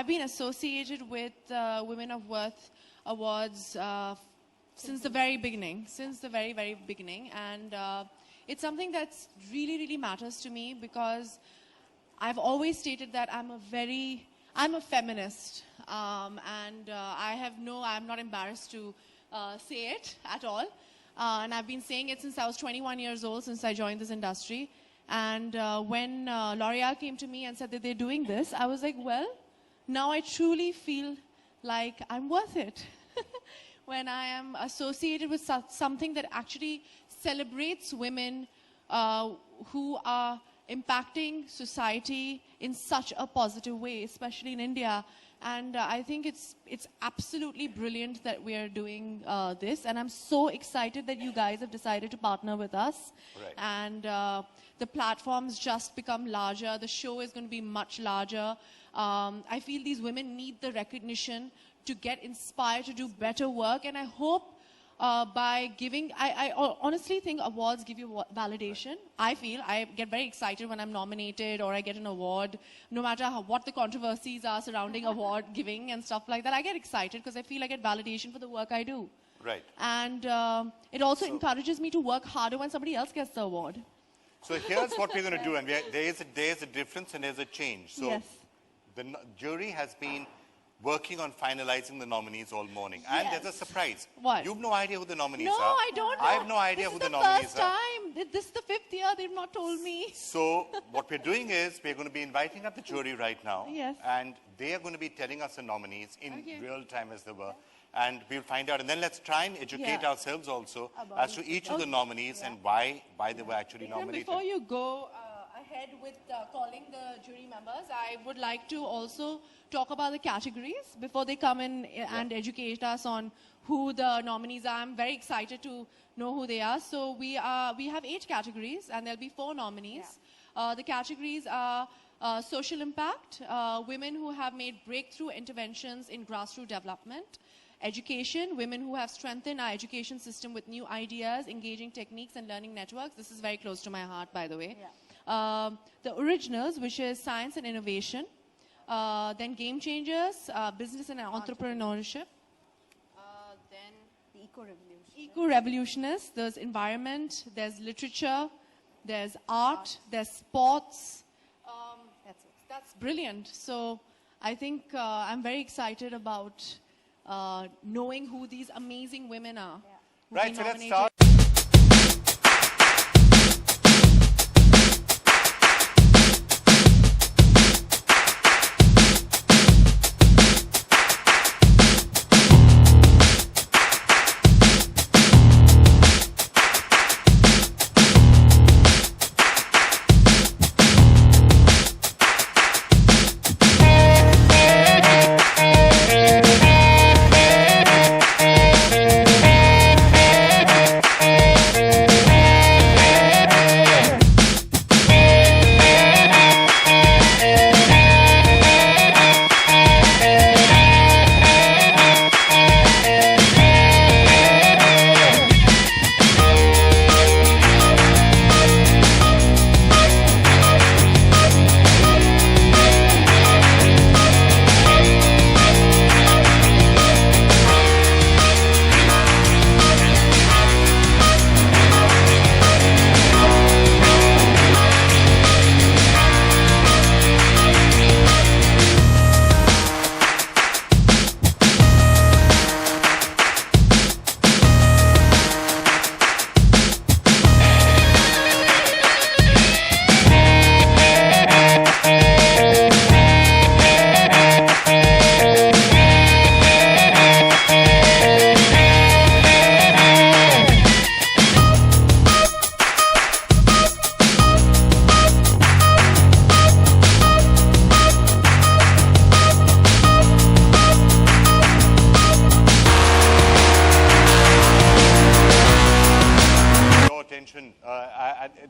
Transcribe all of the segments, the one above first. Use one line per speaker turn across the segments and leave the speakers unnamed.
I've been associated with Women of Worth Awards since the very beginning, very beginning. And it's something that's really matters to me because I've always stated that I'm a feminist. And I'm not embarrassed to say it at all. And I've been saying it since I was 21 years old, since I joined this industry. And when L'Oreal came to me and said that they're doing this, I was like, well, now I truly feel like I'm worth it. When I am associated with something that actually celebrates women who are impacting society in such a positive way, especially in India. And I think it's absolutely brilliant that we are doing this. And I'm so excited that you guys have decided to partner with us.
Right.
And the platforms just become larger. The show is going to be much larger. I feel these women need the recognition to get inspired to do better work. And I hope by giving, I honestly think awards give you validation. I get very excited when I'm nominated or I get an award, no matter what the controversies are surrounding award giving and stuff like that. I get excited because I feel I get validation for the work I do.
Right.
And it also encourages me to work harder when somebody else gets the award.
So here's what we're going to do, and there is a difference and there's a change. So
yes.
The jury has been working on finalizing the nominees all morning.
Yes.
And there's a surprise.
What?
You have no idea who the nominees
No,
are.
I don't know.
I have no idea who the nominees are.
This is the 5th year. They've not told me.
So what we're doing is we're going to be inviting up the jury right now.
Yes.
And they are going to be telling us the nominees in
Okay.
real time as they were. And we'll find out. And then let's try and educate ourselves also as to each of the nominees and why they were actually nominated.
Before you go ahead with calling the jury members, I would like to also talk about the categories before they come in and educate us on who the nominees are. I'm very excited to know who they are. So we have 8 categories and there'll be 4 nominees. Yeah. The categories are social impact, women who have made breakthrough interventions in grassroots development, education, women who have strengthened our education system with new ideas, engaging techniques and learning networks. This is very close to my heart, by the way. Yeah. The originals, which is science and innovation. Then game changers, business and entrepreneurship. Then
the eco-revolution.
Eco-revolutionists, there's environment, there's literature, there's art, there's sports. That's brilliant. So I think I'm very excited about knowing who these amazing women are.
Yeah. Right, so let's start.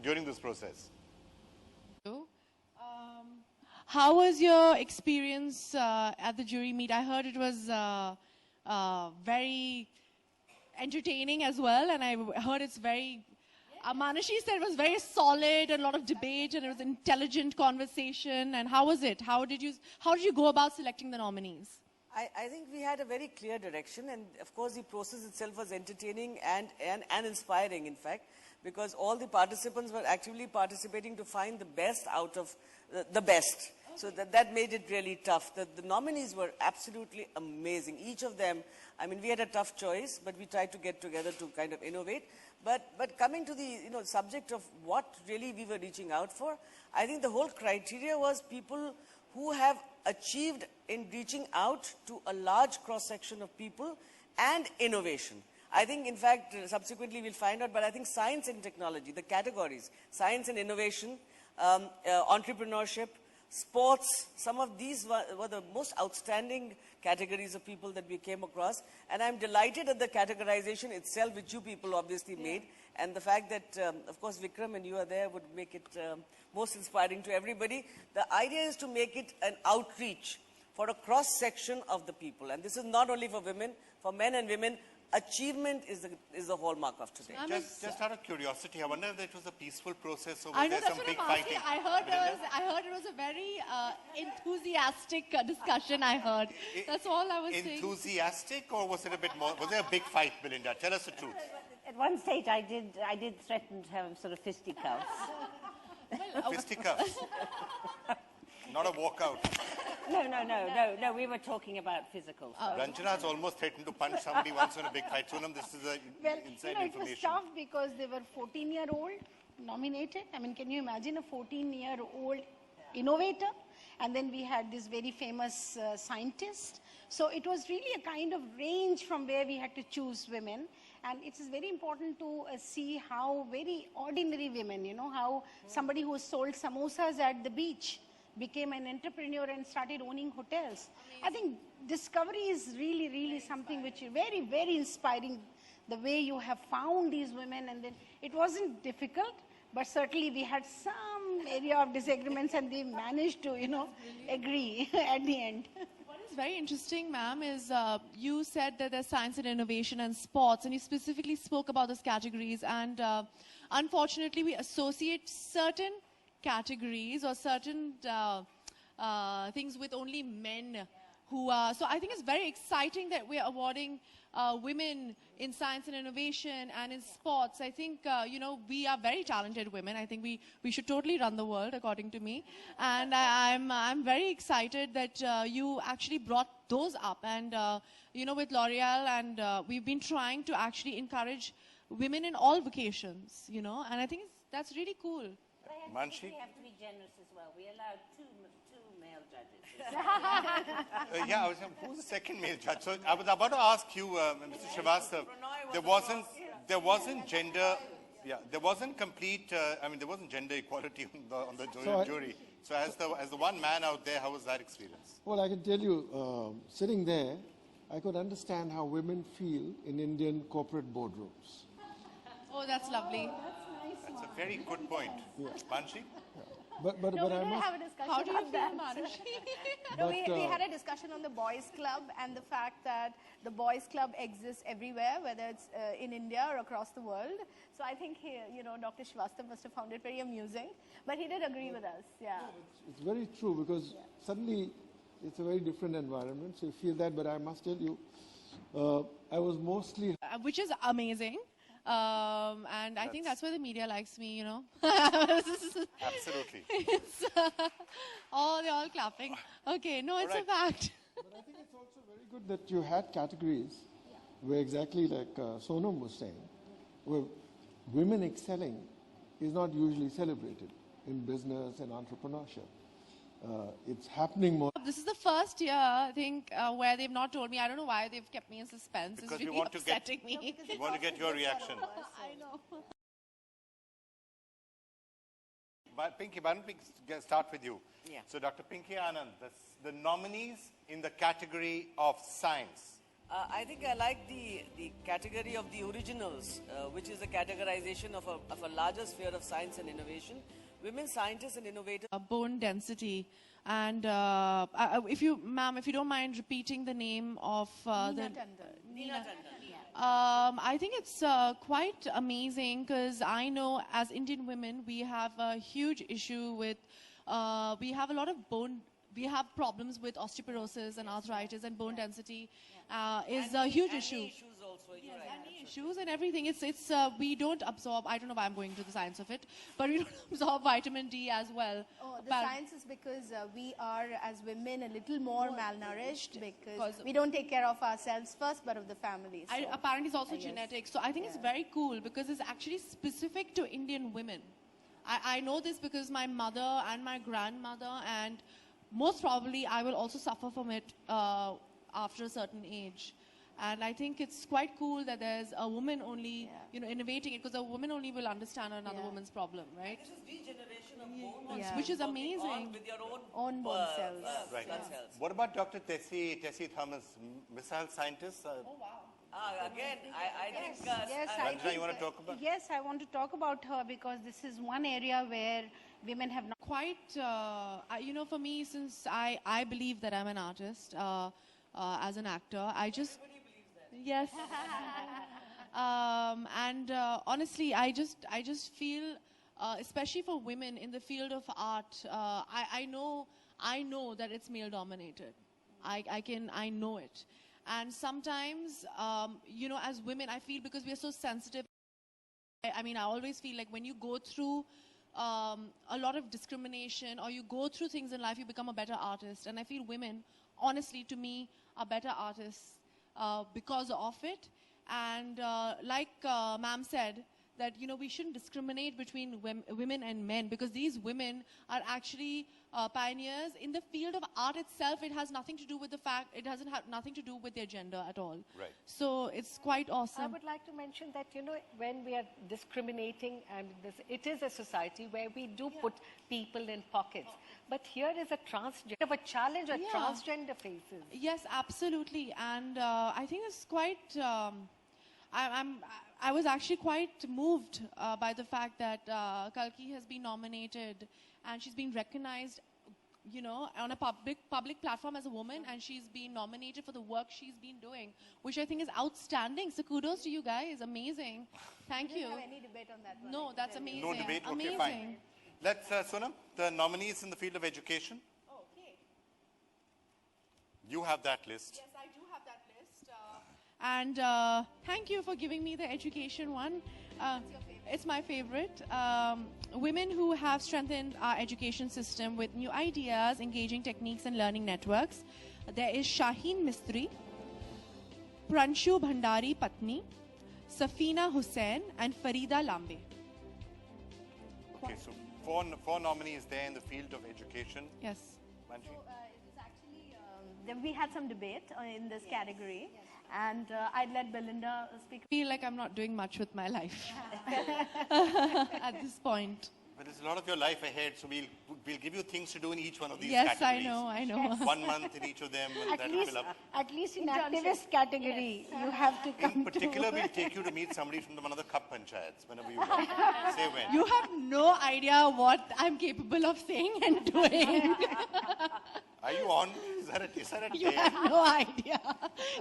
During this process?
How was your experience at the jury meet? I heard it was very entertaining as well, and I heard it's very Manashi said it was very solid, a lot of debate, and it was intelligent conversation. And how was it? How did you go about selecting the nominees?
I think we had a very clear direction, and of course the process itself was entertaining and inspiring, in fact, because all the participants were actively participating to find the best out of the best. So that made it really tough. The nominees were absolutely amazing. Each of them, I mean, we had a tough choice, but we tried to get together to kind of innovate. But coming to the subject of what really we were reaching out for, I think the whole criteria was people who have achieved in reaching out to a large cross-section of people and innovation. I think, in fact, subsequently we'll find out, but I think science and technology, the categories, science and innovation, entrepreneurship, sports, some of these were the most outstanding categories of people that we came across. And I'm delighted at the categorization itself, which you people obviously made. And the fact that, of course, Vikram and you are there would make it most inspiring to everybody. The idea is to make it an outreach for a cross-section of the people. And this is not only for women, for men and women. Achievement is the hallmark of today.
Just out of curiosity, I wonder if it was a peaceful process or
I
was
know,
there
that's
some
what
big
I'm
fighting?
asking. I heard it was a very enthusiastic discussion. I heard. That's all I was saying.
Enthusiastic, or was it a bit more? Was there a big fight, Belinda? Tell us the truth.
At one stage, I did threaten to have sort of fisticuffs.
Fisticuffs. Not a walkout.
No. We were talking about physical stuff.
Ranjana's almost threatened to punch somebody once in a big fight. Sonam, this is inside
it was
information.
tough because they were 14-year-old nominated. I mean, can you imagine a 14-year-old innovator? And then we had this very famous scientist. So it was really a kind of range from where we had to choose women. And it is very important to see how very ordinary women, how somebody who sold samosas at the beach became an entrepreneur and started owning hotels. I think discovery is really, really something which is very, very inspiring, the way you have found these women. And then it wasn't difficult, but certainly we had some area of disagreements and they managed to, agree at the end.
What is very interesting, ma'am, is you said that there's science and innovation and sports, and you specifically spoke about those categories. And unfortunately, we associate certain categories or certain things with only men who are. So I think it's very exciting that we're awarding women in science and innovation and in sports. I think, we are very talented women. I think we should totally run the world, according to me. And I'm very excited that you actually brought those up. And, with L'Oreal, and we've been trying to actually encourage women in all vocations, and I think that's really cool.
Manshi?
We have to be generous as well. We allowed two male judges.
Who's the second male judge? So I was about to ask you, Mr. Srivastava, there wasn't gender, there wasn't complete, there wasn't gender equality on the jury. So as the one man out there, how was that experience?
Well, I can tell you, sitting there, I could understand how women feel in Indian corporate boardrooms.
Oh, that's lovely.
That's a very good point. Manshi?
But
we
I
did
must...
have a discussion
How do you
on
feel,
that.
Manashi?
No, we had a discussion on the boys club and the fact that the boys club exists everywhere, whether it's in India or across the world. So I think Dr. Srivastava must have found it very amusing, but he did agree with us. Yeah.
It's very true because suddenly it's a very different environment. So you feel that, but I must tell you, I was mostly...
Which is amazing. And I think that's why the media likes me, Absolutely. They're all clapping. Okay, no, it's a fact.
But I think it's also very good that you had categories where exactly like Sonam was saying, where women excelling is not usually celebrated in business and entrepreneurship. It's happening more.
This is the first year, I think, where they've not told me. I don't know why they've kept me in suspense.
Because
it's really
we want
upsetting me.
We want to get your reaction.
I know.
But Pinky, why don't we start with you?
Yeah.
So Dr. Pinky Anand, the nominees in the category of science.
I think I like the category of the originals, which is the categorization of a larger sphere of science and innovation. Women scientists and innovators.
Bone density. And if you don't mind repeating the name of
Neena Tandon.
Neena Tandon.
I think it's quite amazing because I know as Indian women, we have a huge issue with, we have a lot of we have problems with osteoporosis and arthritis, and bone density is a huge issue.
Issues also, you're right.
And the issues and everything. We don't absorb, I don't know why I'm going to the science of it, but we don't absorb vitamin D as well.
Oh, the
But-
science is because we are, as women, a little more malnourished because
Because-
we don't take care of ourselves first, but of the family. So.
Apparently it's also
I guess.
genetic. So I think it's very cool because it's actually specific to Indian women. I know this because my mother and my grandmother, and most probably I will also suffer from it after a certain age. And I think it's quite cool that there's a woman only, innovating it, because a woman only will understand another woman's problem, right?
This is regeneration of bone
Yeah.
Which is
working
amazing.
on with your
Own bone cells.
Right.
blood cells.
What about Dr. Tessie Thomas, missile scientist?
Again, I think
Yes, I
Ranjana, you want to talk about?
Yes, I want to talk about her because this is one area where women have not.
Quite, for me, since I believe that I'm an artist as an actor, I just... Yes. Honestly, I just feel, especially for women in the field of art, I know that it's male dominated. I know it. And sometimes, as women, I feel because we are so sensitive, I always feel like when you go through a lot of discrimination or you go through things in life, you become a better artist. And I feel women, honestly, to me, are better artists because of it. And like ma'am said, that we shouldn't discriminate between women and men, because these women are actually pioneers in the field of art itself. It has nothing to do with the fact, it doesn't have nothing to do with their gender at all.
Right.
So it's quite
I
awesome.
would like to mention that, when we are discriminating, and it is a society where we do put people in pockets. But here is a challenge that transgender faces.
Yes, absolutely. And I think it's quite, I was actually quite moved by the fact that Kalki has been nominated and she's been recognized, on a public platform as a woman, and she's been nominated for the work she's been doing, which I think is outstanding. So kudos to you guys. Amazing. Thank you.
Don't have any debate on that one.
No, that's amazing.
No debate? Okay,
Amazing.
fine. Let's, Sonam, the nominees in the field of education.
Okay.
You have that list.
Yes, I do have that list. And thank you for giving me the education one. It's my favorite. Women who have strengthened our education system with new ideas, engaging techniques and learning networks. There is Shaheen Mistry, Pranshu Bhandari Patni, Safina Hussain, and Farida Lambe.
Okay, so four nominees there in the field of education.
Yes.
Manji?
It was actually, we had some debate in this category, and I'd let Belinda speak.
I feel like I'm not doing much with my life at this point.
But there's a lot of your life ahead, so we'll give you things to do in each one of these
Yes,
categories.
I know.
1 month in each of them, and that will fill up.
At least in activist category, you have to come
In particular, we'll take you to meet somebody from one of the Cup Panchayats, whenever you want. Say when.
You have no idea what I'm capable of saying and doing.
Are you on? Is that a
You
day?
have no idea.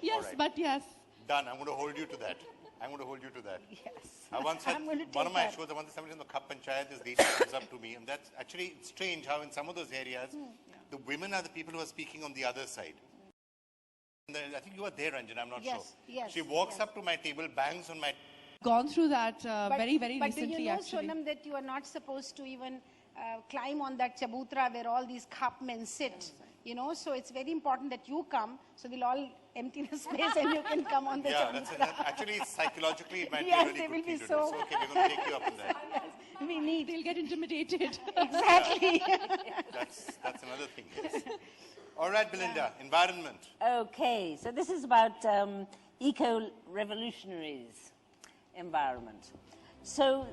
Yes,
All right.
but yes.
Done. I'm going to hold you to that. I'm going to hold you to that.
Yes.
I once had
I'm going to
one of
take
my
that.
shows, I once had somebody from the Cup Panchayat, this lady comes up to me, and that's actually it's strange how in some of those areas, the women are the people who are speaking on the other side. And then, I think you were there, Ranjana, I'm not
Yes,
sure.
yes,
She walks
yes.
up to my table, bangs on my...
Gone through that very, very
but
recently,
do you know,
actually.
Sonam, that you are not supposed to even climb on that chabutra where all these cup men sit? So it's very important that you come, so we'll all empty the space and you can come on the
Yeah,
chabutra.
actually, psychologically, it might
Yes,
be a
they
really
will
good
be
thing to
so-
do. So, okay, we're going to take you up on that.
We need.
They'll get intimidated.
Exactly.
That's another thing, yes. All right, Belinda, environment.
Okay, so this is about eco-revolutionaries environment. So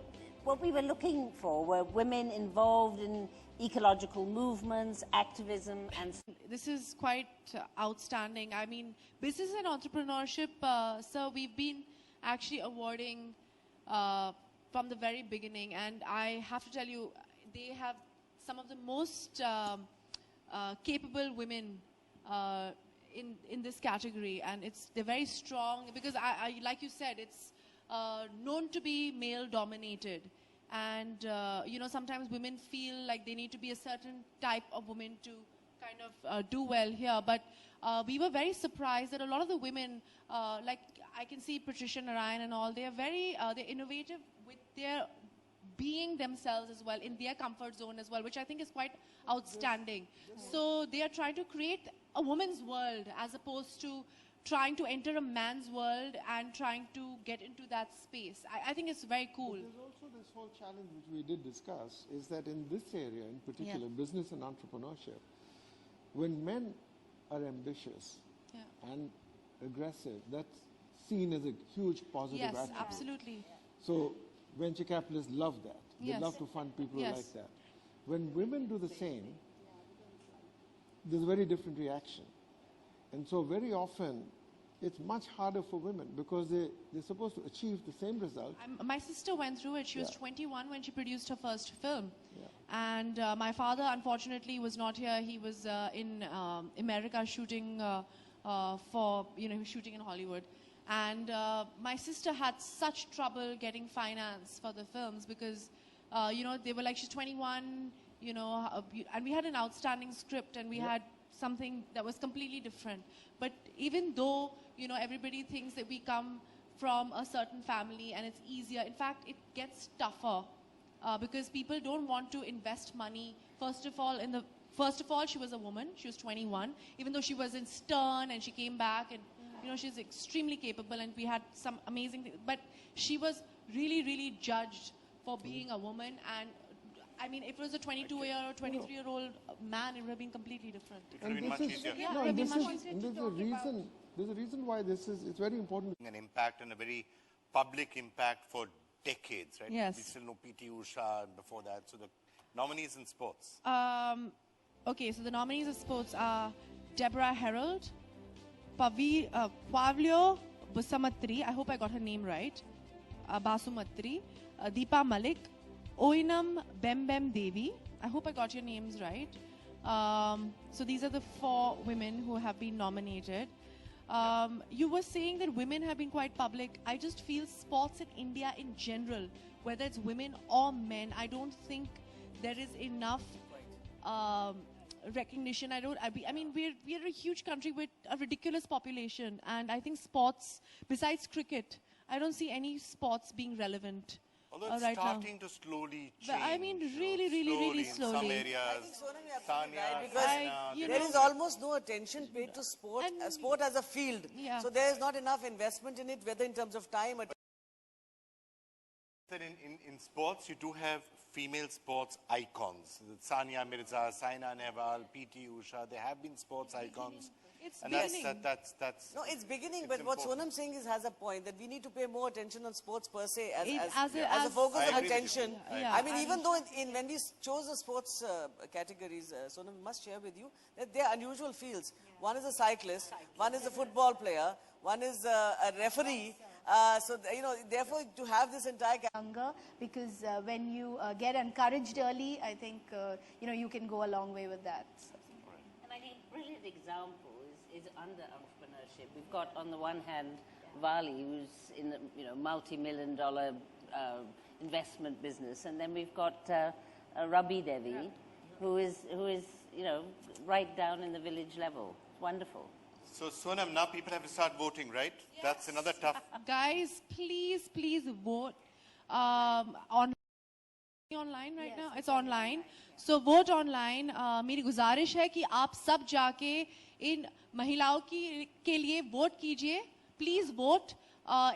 what we were looking for were women involved in ecological movements, activism, and
This is quite outstanding. I mean, business and entrepreneurship, so we've been actually awarding from the very beginning. And I have to tell you, they have some of the most capable women in this category, and they're very strong because I like you said, it's known to be male dominated, and sometimes women feel like they need to be a certain type of woman to kind of do well here. But we were very surprised that a lot of the women, like I can see Patricia Narayan and all, they're innovative with their being themselves as well, in their comfort zone as well, which I think is quite outstanding. So they are trying to create a woman's world as opposed to trying to enter a man's world and trying to get into that space. I think it's very cool.
But there's also this whole challenge which we did discuss, is that in this area in particular, business and entrepreneurship, when men are ambitious and aggressive, that's seen as a huge positive
Yes,
attribute.
absolutely.
So venture capitalists love that. They
Yes.
love to fund people
Yes.
like that. When women do the same, there's a very different reaction. And so very often, it's much harder for women because they're supposed to achieve the same result.
My sister went through it. She was 21 when she produced her first film.
Yeah.
And my father, unfortunately, was not here. He was in America shooting he was shooting in Hollywood. And my sister had such trouble getting finance for the films because, they were like, she's 21, and we had an outstanding script and we had something that was completely different. But even though, everybody thinks that we come from a certain family and it's easier, in fact, it gets tougher because people don't want to invest money. First of all, she was a woman. She was 21, even though she was in Stern and she came back and, she's extremely capable and we had some amazing things. But she was really, really judged for being a woman. And I mean, if it was a 22-year or 23-year-old man, it would have been completely different.
It would have been much easier.
Yeah,
No,
it would
and
have been
this
much
is, and there's a reason why it's very important.
An impact and a very public impact for decades, right?
Yes.
We still know P.T. Usha and before that. So the nominees in sports.
Okay, so the nominees of sports are Deborah Herald, Pavlio Busamatri, I hope I got her name right, Basumatri, Deepa Malik, Oinam Bembem Devi, I hope I got your names right. So these are the 4 women who have been nominated. You were saying that women have been quite public. I just feel sports in India in general, whether it's women or men, I don't think there is enough recognition. I mean, we're a huge country with a ridiculous population, and I think sports, besides cricket, I don't see any sports being relevant.
Although it's
right
starting to slowly change.
But I mean, really, really
in some
slowly.
areas.
I think Sonam, you're absolutely right,
Tanya,
because
Saina,
there is almost no attention paid to sport,
And-
sport as a field.
Yeah.
So there is not enough investment in it, whether in terms of time or
that in sports, you do have female sports icons. Sania Mirza, Saina Nehwal, P.T. Usha, there have been sports icons.
It's
And
beginning.
that's
No, it's beginning,
It's
but what
important.
Sonam's saying has a point, that we need to pay more attention on sports per se
As
as a focus
I
of
agree with you.
attention.
Yeah,
I mean,
and-
even though when we chose the sports categories, Sonam must share with you that they are unusual fields. One is a cyclist, one is a football player, one is a referee. Therefore, to have this entire
Younger, because when you get encouraged early, I think, you can go a long way with that.
And I think a brilliant example is under entrepreneurship. We've got on the one hand Vali, who's in the multi-million-dollar investment business, and then we've got Rabi Devi, who is right down in the village level. Wonderful.
So Sonam, now people have to start voting, right? That's another tough.
Guys, please vote online right now. It's online. So vote online. मेरी गुजारिश है कि आप सब जाके इन महिलाओं के लिए वोट कीजिए. Please vote.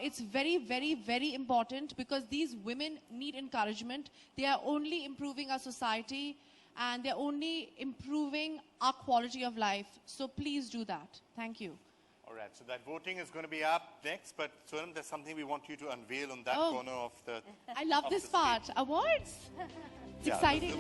It's very, very, very important because these women need encouragement. They are only improving our society and they're only improving our quality of life. So please do that. Thank you.
All right, so that voting is going to be up next, but Sonam, there's something we want you to unveil on that
Oh.
corner of the...
I love this
the
part. Awards. It's
Yeah,
exciting.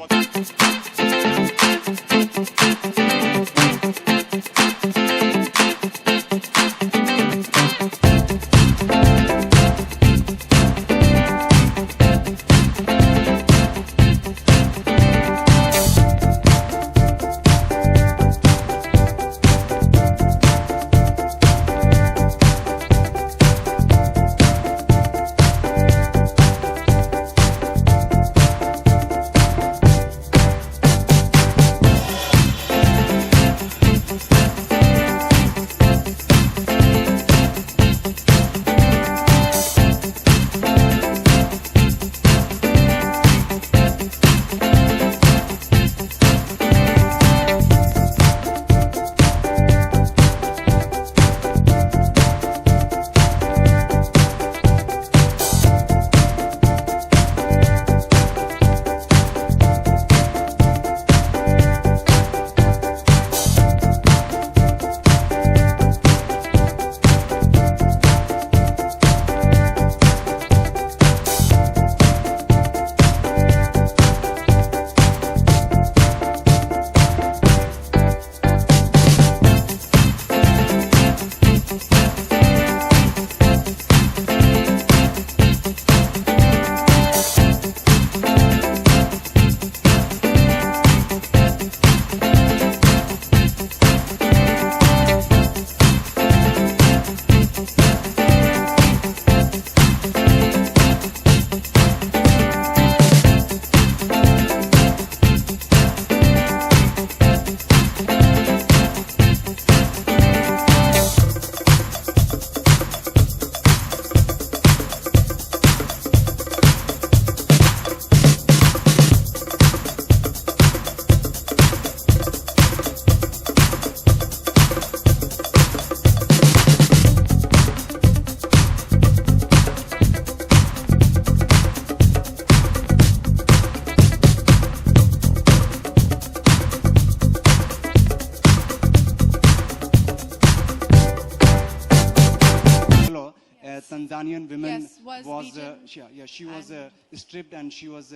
woman
Yes, was beaten.
she was stripped and she was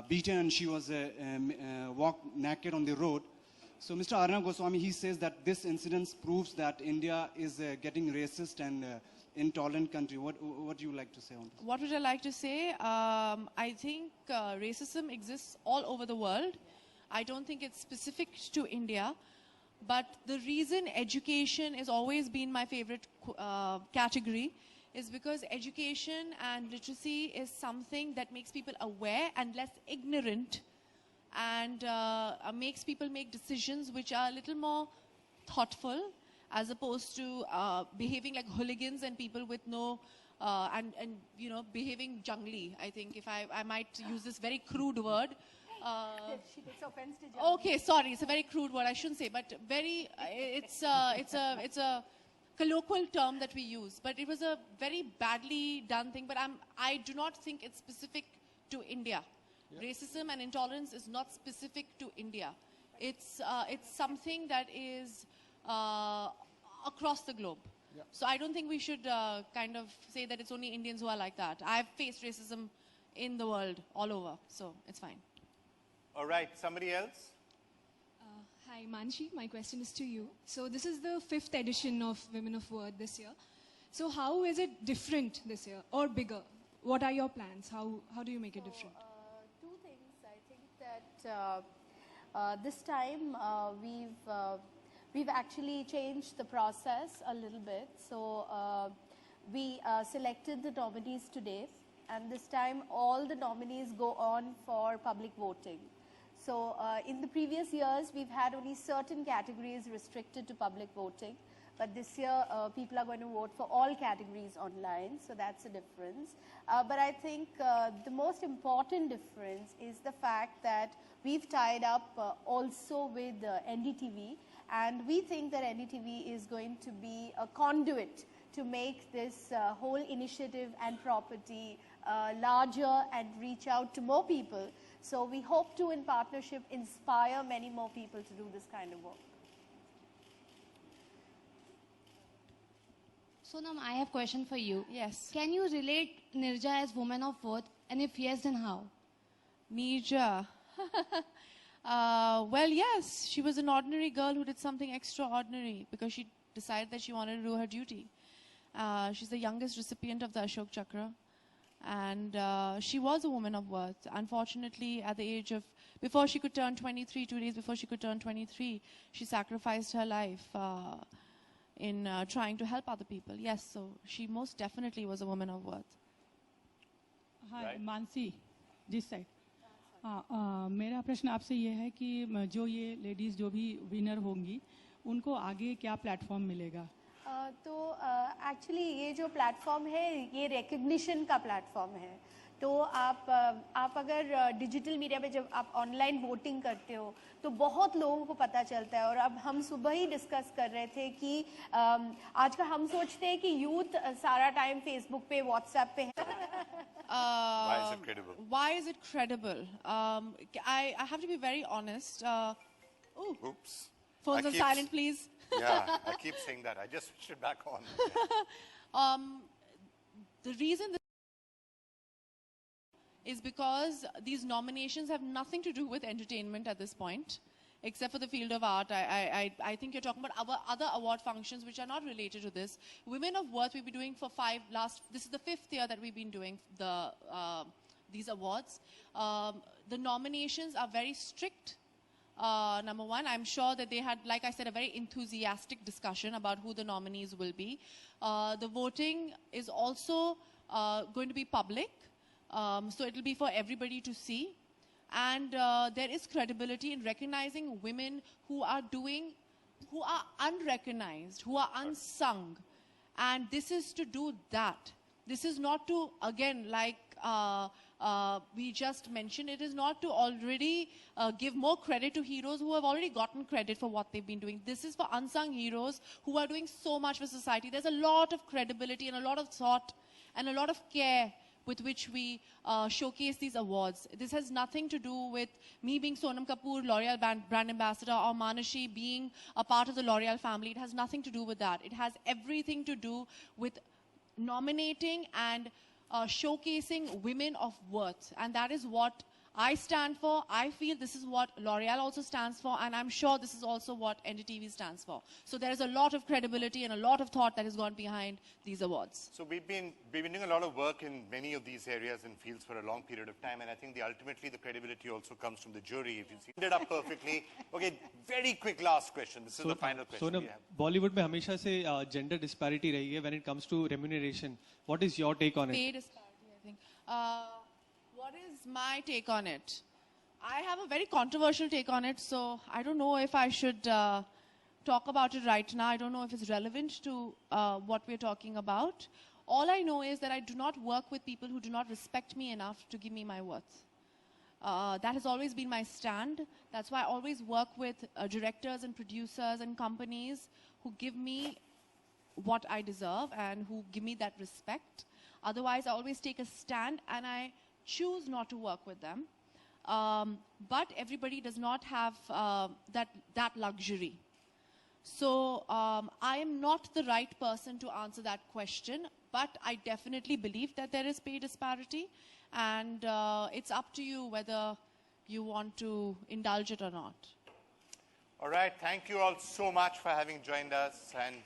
beaten and she was walked naked on the road. So Mr. Arnab Goswami, he says that this incident proves that India is getting racist and intolerant country. What do you like to say on this?
What would I like to say? I think racism exists all over the world. I don't think it's specific to India. But the reason education has always been my favorite category is because education and literacy is something that makes people aware and less ignorant, and makes people make decisions which are a little more thoughtful, as opposed to behaving like hooligans and people with no, and you know, behaving jungly. I think if I might use this very crude word.
She takes offense to judgment.
Okay, sorry, it's a very crude word. I shouldn't say, but very, it's a colloquial term that we use. But it was a very badly done thing. But I do not think it's specific to India. Yeah. Racism and intolerance is not specific to India. It's something that is across the globe. Yeah. So I don't think we should kind of say that it's only Indians who are like that. I've faced racism in the world, all over, so it's fine.
All right, somebody else?
Hi, Manshi. My question is to you. So this is the 5th edition of Women of Worth this year. So how is it different this year or bigger? What are your plans? How do you make it different?
Two things. I think that this time we've actually changed the process a little bit. So we selected the nominees today, and this time all the nominees go on for public voting. So in the previous years, we've had only certain categories restricted to public voting. But this year, people are going to vote for all categories online. So that's a difference. But I think the most important difference is the fact that we've tied up also with NDTV. And we think that NDTV is going to be a conduit to make this whole initiative and property larger and reach out to more people. So we hope to, in partnership, inspire many more people to do this kind of work.
Sonam, I have a question for you.
Yes.
Can you relate Nirja as woman of worth? And if yes, then how?
Nirja. Well, yes. She was an ordinary girl who did something extraordinary because she decided that she wanted to do her duty. She's the youngest recipient of the Ashok Chakra. And she was a woman of worth. Unfortunately, at the age of, before she could turn 23, 2 days before she could turn 23, she sacrificed her life in trying to help other people. Yes, so she most definitely was a woman of worth.
Hi, right. Mansi, this side. मेरा प्रश्न आपसे ये है कि जो ये ladies जो भी विनर होंगी उनको आगे क्या प्लेटफॉर्म मिलेगा?
तो एक्चुअली ये जो प्लेटफॉर्म है ये रिकग्निशन का प्लेटफॉर्म है. तो आप अगर डिजिटल मीडिया पे जब आप ऑनलाइन वोटिंग करते हो तो बहुत लोगों को पता चलता है. और अब हम सुबह ही डिस्कस कर रहे थे कि आजकल हम सोचते हैं कि यूथ सारा टाइम फेसबुक पे व्हाट्सएप पे है.
Why is it credible?
Why is it credible? I have to be very honest.
Oops.
Phones on silent, please.
Yeah, I keep saying that. I just switched it back on.
The reason is because these nominations have nothing to do with entertainment at this point, except for the field of art. I think you're talking about our other award functions which are not related to this. Women of Worth, we've been doing for this is the 5th year that we've been doing these awards. The nominations are very strict. Number one, I'm sure that they had, like I said, a very enthusiastic discussion about who the nominees will be. The voting is also going to be public, so it will be for everybody to see. And there is credibility in recognizing women who are unrecognized, who are unsung. And this is to do that. This is not to, again, like we just mentioned, it is not to already give more credit to heroes who have already gotten credit for what they've been doing. This is for unsung heroes who are doing so much for society. There's a lot of credibility and a lot of thought and a lot of care with which we showcase these awards. This has nothing to do with me being Sonam Kapoor, L'Oreal brand ambassador, or Manashi being a part of the L'Oreal family. It has nothing to do with that. It has everything to do with nominating and showcasing women of worth. And that is what I stand for. I feel this is what L'Oreal also stands for, and I'm sure this is also what NDTV stands for. So there is a lot of credibility and a lot of thought that has gone behind these awards.
So we've been doing a lot of work in many of these areas and fields for a long period of time, and I think ultimately the credibility also comes from the jury. If you summed it up perfectly. Okay, very quick last question. This is the final question.
Sonam, Bollywood में हमेशा से gender disparity रही है when it comes to remuneration. What is your take on it?
Pay disparity, I think. What is my take on it? I have a very controversial take on it, so I don't know if I should talk about it right now. I don't know if it's relevant to what we're talking about. All I know is that I do not work with people who do not respect me enough to give me my worth. That has always been my stand. That's why I always work with directors and producers and companies who give me what I deserve and who give me that respect. Otherwise, I always take a stand and I choose not to work with them. But everybody does not have that luxury. So I am not the right person to answer that question, but I definitely believe that there is pay disparity, and it's up to you whether you want to indulge it or not.
All right, thank you all so much for having joined us, and